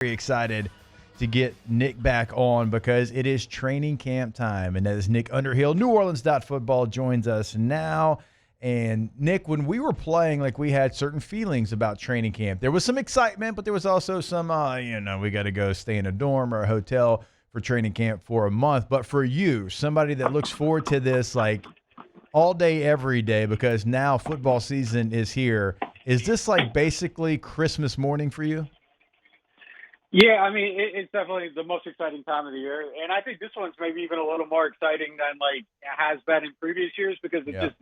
Very excited to get Nick back on because it is training camp time, and that is Nick Underhill. neworleans.football joins us now. And Nick, when we were playing, like, we had certain feelings about training camp. There was some excitement, but there was also some, we got to go stay in a dorm or a hotel for training camp for a month. But for you, somebody that looks forward to this like all day, every day, because now football season is here, is this like basically Christmas morning for you? Yeah, I mean, it's definitely the most exciting time of the year. And I think this one's maybe even a little more exciting than, like, it has been in previous years because it's just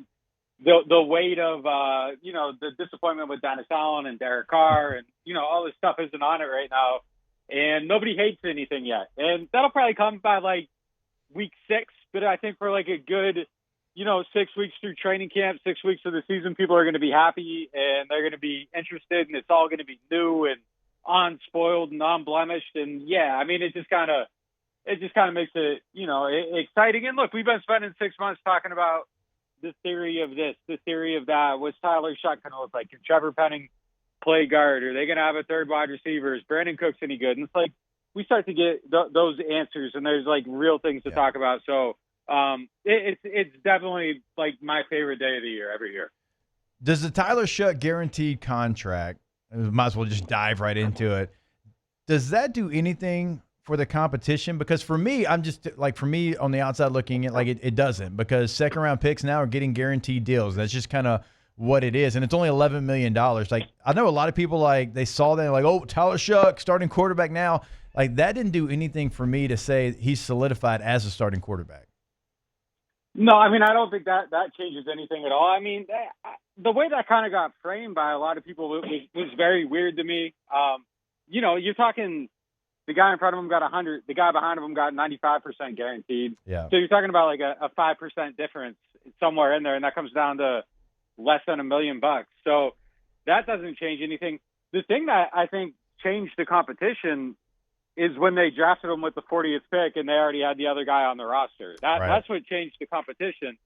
the weight of, the disappointment with Dennis Allen and Derek Carr and, all this stuff isn't on it right now. And nobody hates anything yet. And that'll probably come by, like, week 6. But I think for, like, a good, 6 weeks through training camp, 6 weeks of the season, people are going to be happy and they're going to be interested, and it's all going to be new and unspoiled and unblemished. And yeah, I mean, it just kind of makes it, exciting. And look, we've been spending 6 months talking about the theory of this, the theory of that. What's Tyler Shough going to look like? Can Trevor Penning play guard? Are they going to have a third wide receiver? Is Brandon Cooks any good? And it's like, we start to get those answers, and there's like real things to talk about. So it's definitely like my favorite day of the year every year. Does the Tyler Shough guaranteed contract, might as well just dive right into it, does that do anything for the competition? Because for me, on the outside looking at, like, it doesn't, because second round picks now are getting guaranteed deals. That's just kind of what it is. And it's only $11 million. Like, I know a lot of people, like, they saw that, like, oh, Tyler Shough, starting quarterback now. Like, that didn't do anything for me to say he's solidified as a starting quarterback. No, I mean, I don't think that changes anything at all. I mean, the way that kind of got framed by a lot of people was very weird to me. You're talking the guy in front of him got 100, the guy behind him got 95% guaranteed. Yeah. So you're talking about like a 5% difference somewhere in there, and that comes down to less than $1 million. So that doesn't change anything. The thing that I think changed the competition is when they drafted him with the 40th pick and they already had the other guy on the roster. That's what changed the competition.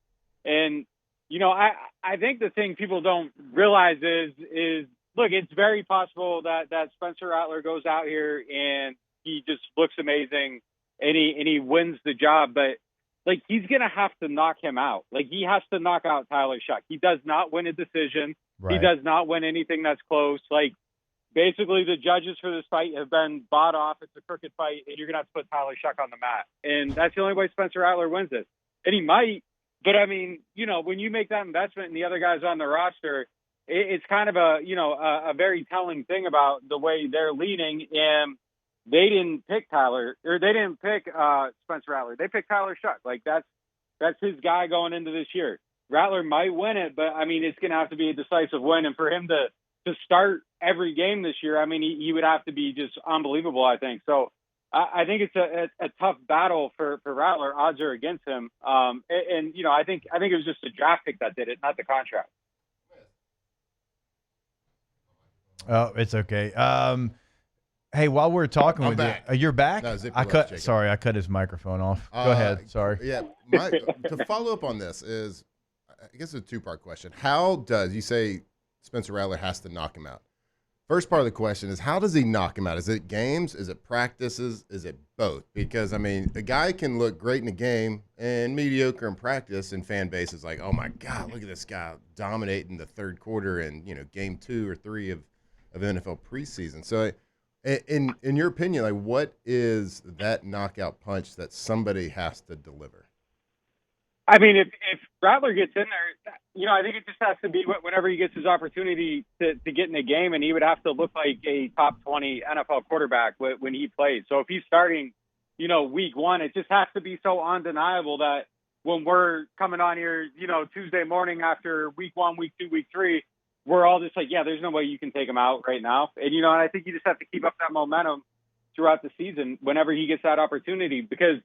And, I think the thing people don't realize is look, it's very possible that Spencer Rattler goes out here and he just looks amazing and he wins the job. But, like, he's going to have to knock him out. Like, he has to knock out Tyler Shough. He does not win a decision. Right. He does not win anything that's close. Like, basically, the judges for this fight have been bought off. It's a crooked fight, and you're going to have to put Tyler Shough on the mat. And that's the only way Spencer Rattler wins this. And he might, but, I mean, when you make that investment and the other guy's on the roster, it's kind of a very telling thing about the way they're leaning. And they didn't pick Spencer Rattler. They picked Tyler Shough. Like, that's his guy going into this year. Rattler might win it, but, I mean, it's going to have to be a decisive win. And for him to start every game this year, I mean, he would have to be just unbelievable, I think. So I think it's a tough battle for Rattler. Odds are against him. I think it was just a draft pick that did it, not the contract. Oh, it's okay. Hey, while we're talking with back. you, you're back? No, I cut his microphone off. Go ahead. Sorry. Yeah. To follow up on this is, I guess, a two-part question. How does, you say Spencer Rattler has to knock him out? First part of the question is, how does he knock him out? Is it games? Is it practices? Is it both? Because, I mean, a guy can look great in a game and mediocre in practice, and fan base is like, oh, my God, look at this guy dominating the third quarter in, game 2 or 3 of NFL preseason. So, in your opinion, like, what is that knockout punch that somebody has to deliver? I mean, if Rattler gets in there, I think it just has to be whenever he gets his opportunity to get in a game, and he would have to look like a top 20 NFL quarterback when he plays. So if he's starting, week 1, it just has to be so undeniable that when we're coming on here, Tuesday morning after week 1, week 2, week 3, we're all just like, yeah, there's no way you can take him out right now. And, and I think you just have to keep up that momentum throughout the season whenever he gets that opportunity, because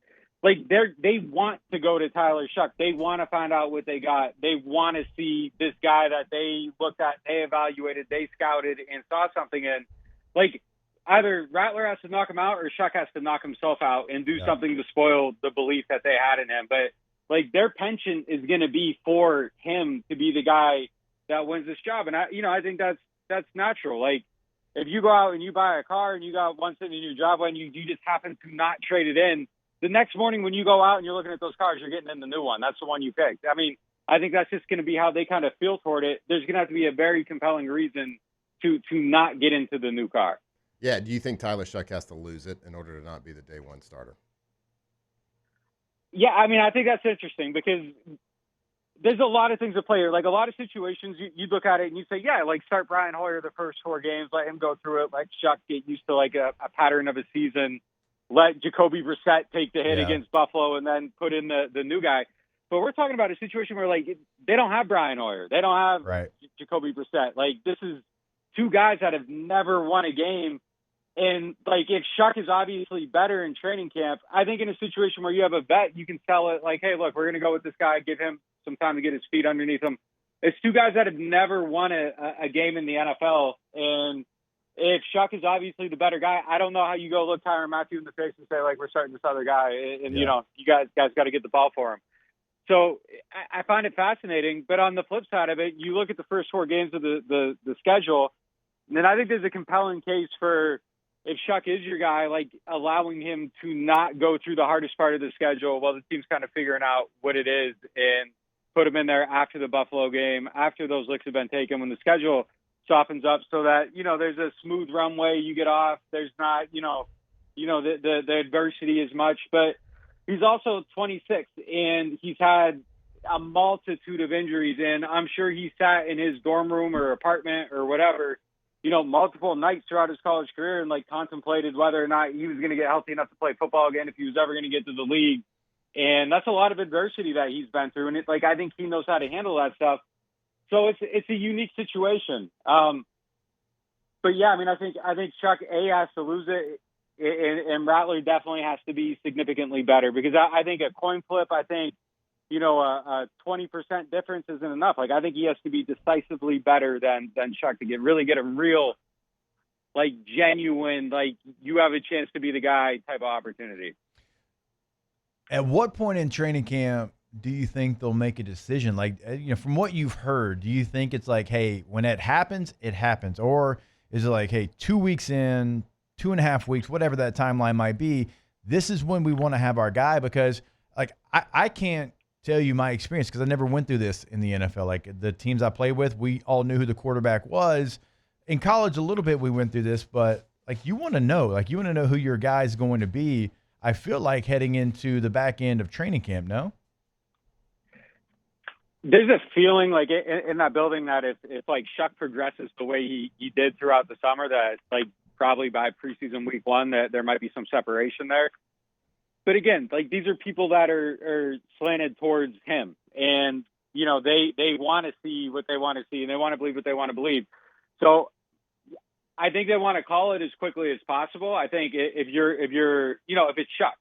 like they want to go to Tyler Shough. They want to find out what they got. They want to see this guy that they looked at, they evaluated, they scouted, and saw something in. Like, either Rattler has to knock him out or Shough has to knock himself out and do something to spoil the belief that they had in him. But, like, their penchant is going to be for him to be the guy that wins this job. And, I think that's natural. Like, if you go out and you buy a car and you got one sitting in your driveway and you just happen to not trade it in, the next morning when you go out and you're looking at those cars, you're getting in the new one. That's the one you picked. I mean, I think that's just going to be how they kind of feel toward it. There's going to have to be a very compelling reason to not get into the new car. Yeah. Do you think Tyler Shough has to lose it in order to not be the day one starter? Yeah, I mean, I think that's interesting because there's a lot of things at play here. Like a lot of situations, you look at it and you say, yeah, like start Brian Hoyer the first 4 games, let him go through it, let Shough get used to like a pattern of a season, let Jacoby Brissett take the hit against Buffalo and then put in the new guy. But we're talking about a situation where like they don't have Brian Hoyer. They don't have Jacoby Brissett. Like this is 2 guys that have never won a game. And, like, if Shough is obviously better in training camp, I think in a situation where you have a vet, you can sell it like, hey, look, we're going to go with this guy, give him some time to get his feet underneath him. It's 2 guys that have never won a game in the NFL. And if Shough is obviously the better guy, I don't know how you go look Tyrann Mathieu in the face and say, like, we're starting this other guy. And, you know, you guys got to get the ball for him. So I find it fascinating. But on the flip side of it, you look at the first 4 games of the schedule, and I think there's a compelling case for – if Shough is your guy, like allowing him to not go through the hardest part of the schedule while the team's kind of figuring out what it is and put him in there after the Buffalo game, after those licks have been taken, when the schedule softens up so that, you know, there's a smooth runway you get off. There's not, the adversity as much, but he's also 26 and he's had a multitude of injuries. And I'm sure he sat in his dorm room or apartment or whatever, you know, multiple nights throughout his college career and like contemplated whether or not he was going to get healthy enough to play football again if he was ever going to get to the league. And that's a lot of adversity that he's been through. And it's like, I think he knows how to handle that stuff. So it's a unique situation. But yeah, I mean, I think Shough has to lose it and Rattler definitely has to be significantly better because I think a coin flip, I think, you know, a 20% difference isn't enough. Like, I think he has to be decisively better than Shough to get a real, like, genuine, like, you have a chance to be the guy type of opportunity. At what point in training camp do you think they'll make a decision? Like, you know, from what you've heard, do you think it's like, hey, when it happens, it happens? Or is it like, hey, 2 weeks in, 2.5 weeks, whatever that timeline might be, this is when we want to have our guy? Because, like, I can't tell you my experience because I never went through this in the NFL. Like the teams I played with, we all knew who the quarterback was. In college, a little bit we went through this, but like you want to know who your guy's going to be. I feel like heading into the back end of training camp. No, there's a feeling like in that building that if like Shough progresses the way he did throughout the summer, that like probably by preseason week 1 that there might be some separation there. But again, like these are people that are slanted towards him, and you know they want to see what they want to see, and they want to believe what they want to believe. So I think they want to call it as quickly as possible. I think if it's Shough,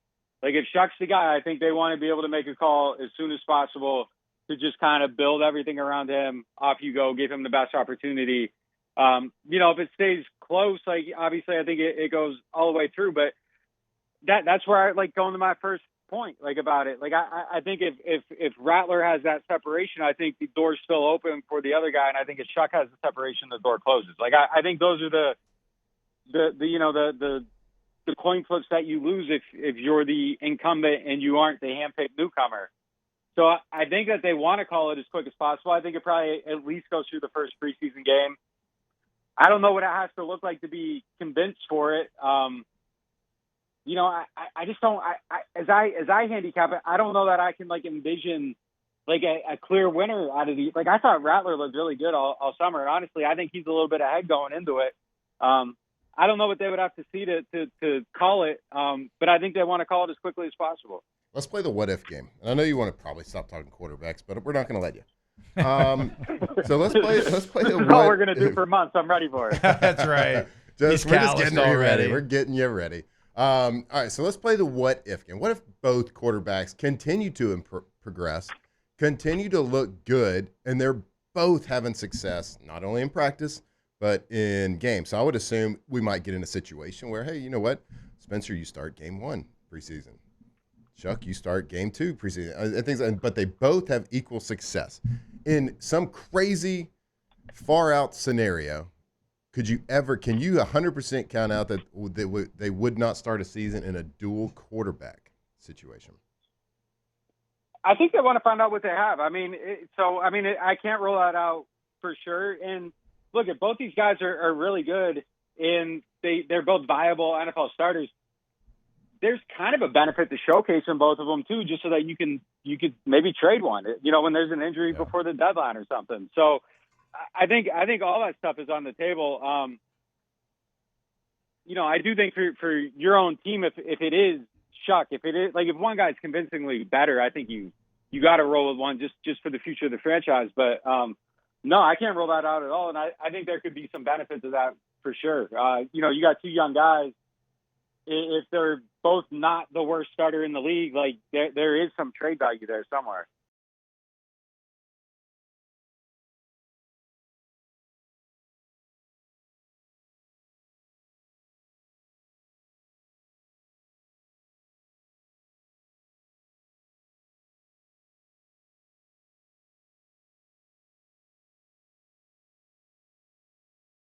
like if Shough's the guy, I think they want to be able to make a call as soon as possible to just kind of build everything around him. Off you go, give him the best opportunity. If it stays close, like obviously I think it goes all the way through, but. That's where I like going to my first point, like about it. Like I think if Rattler has that separation, I think the door's still open for the other guy, and I think if Shough has the separation, the door closes. Like I think those are the coin flips that you lose if you're the incumbent and you aren't the handpicked newcomer. So I think that they want to call it as quick as possible. I think it probably at least goes through the first preseason game. I don't know what it has to look like to be convinced for it. I just don't. As I handicap it, I don't know that I can like envision like a clear winner out of the. Like I thought Rattler looked really good all summer, and honestly, I think he's a little bit ahead going into it. I don't know what they would have to see to call it, but I think they want to call it as quickly as possible. Let's play the what if game. And I know you want to probably stop talking quarterbacks, but we're not going to let you. So let's play the. This is all we're going to do for months. I'm ready for it. That's right. We're just getting you ready. We're getting you ready. All right, so let's play the what if game. What if both quarterbacks continue to progress, continue to look good, and they're both having success, not only in practice, but in games? So I would assume we might get in a situation where, hey, you know what? Spencer, you start game 1 preseason. Shough, you start game 2 preseason. But they both have equal success. In some crazy, far-out scenario, Can you 100% count out that they would not start a season in a dual quarterback situation? I think they want to find out what they have. I mean, I can't rule that out for sure. And look, if both these guys are really good and they're both viable NFL starters, there's kind of a benefit to showcasing both of them too, just so that you could maybe trade one, when there's an injury before the deadline or something. So I think all that stuff is on the table. I do think for your own team, if it is Shough, if it is like if one guy's convincingly better, I think you got to roll with one just for the future of the franchise. But no, I can't rule that out at all, and I think there could be some benefit to that for sure. You got two young guys. If they're both not the worst starter in the league, like there is some trade value there somewhere.